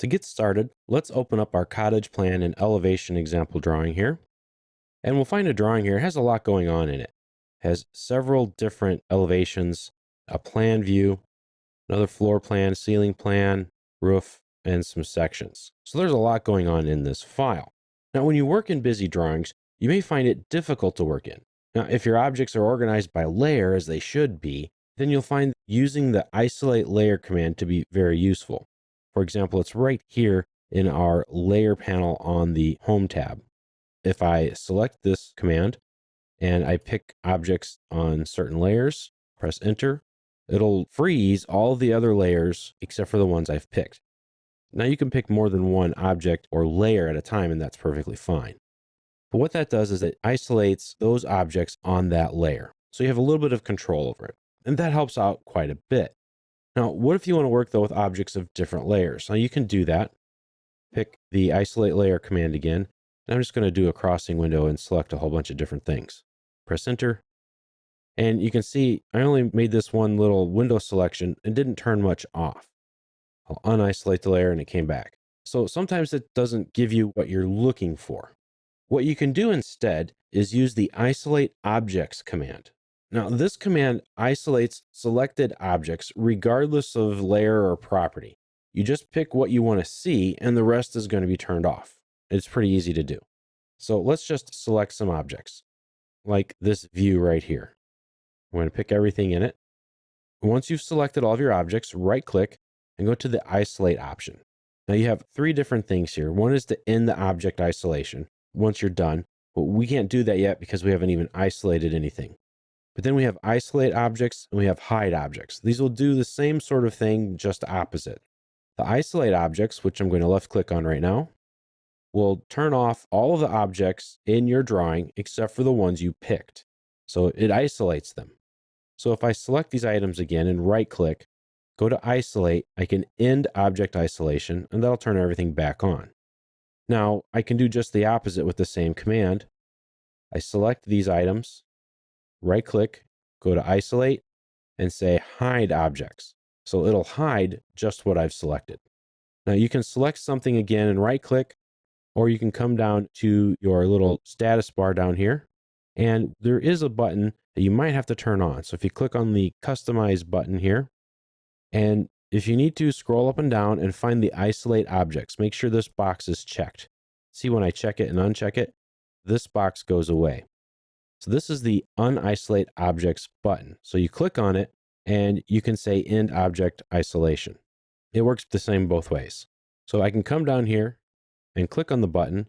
To get started, let's open up our cottage plan and elevation example drawing here. And we'll find a drawing here. It has a lot going on in it. It has several different elevations, a plan view, another floor plan, ceiling plan, roof, and some sections. So there's a lot going on in this file. Now, when you work in busy drawings, you may find it difficult to work in. Now, if your objects are organized by layer as they should be, then you'll find using the isolate layer command to be very useful. For example, it's right here in our layer panel on the home tab. If I select this command and I pick objects on certain layers, press enter, it'll freeze all the other layers except for the ones I've picked. Now you can pick more than one object or layer at a time, and that's perfectly fine. But what that does is it isolates those objects on that layer. So you have a little bit of control over it. And that helps out quite a bit. Now, what if you want to work though with objects of different layers? Now you can do that. Pick the isolate layer command again. And I'm just going to do a crossing window and select a whole bunch of different things. Press enter. And you can see I only made this one little window selection and didn't turn much off. I'll unisolate the layer and it came back. So sometimes it doesn't give you what you're looking for. What you can do instead is use the isolate objects command. Now, this command isolates selected objects regardless of layer or property. You just pick what you want to see and the rest is going to be turned off. It's pretty easy to do. So let's just select some objects, like this view right here. I'm going to pick everything in it. Once you've selected all of your objects, right-click and go to the isolate option. Now you have three different things here. One is to end the object isolation once you're done, but we can't do that yet because we haven't even isolated anything. But then we have isolate objects and we have hide objects. These will do the same sort of thing, just opposite. The isolate objects, which I'm going to left click on right now, will turn off all of the objects in your drawing except for the ones you picked. So it isolates them. So if I select these items again and right click, go to isolate, I can end object isolation and that'll turn everything back on. Now I can do just the opposite with the same command. I select these items, right click, go to isolate and say hide objects. So it'll hide just what I've selected. Now you can select something again and right click, or you can come down to your little status bar down here. And there is a button that you might have to turn on. So if you click on the customize button here, and if you need to, scroll up and down and find the isolate objects. Make sure this box is checked. See, when I check it and uncheck it, this box goes away. So this is the unisolate objects button. So you click on it and you can say end object isolation. It works the same both ways. So I can come down here and click on the button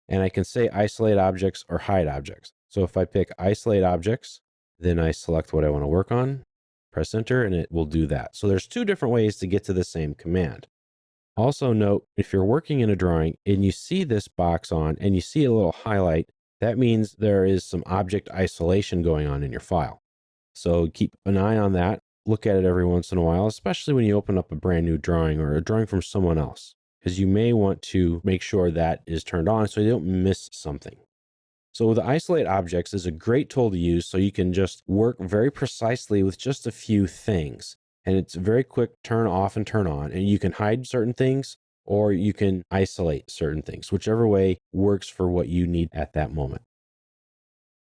and I can say isolate objects or hide objects. So if I pick isolate objects, then I select what I want to work on, press enter, and it will do that. So there's two different ways to get to the same command. Also note, if you're working in a drawing and you see this box on and you see a little highlight, that means there is some object isolation going on in your file. So keep an eye on that. Look at it every once in a while, especially when you open up a brand new drawing or a drawing from someone else, because you may want to make sure that is turned on so you don't miss something. So the isolate objects is a great tool to use so you can just work very precisely with just a few things. And it's a very quick turn off and turn on, and you can hide certain things or you can isolate certain things, whichever way works for what you need at that moment.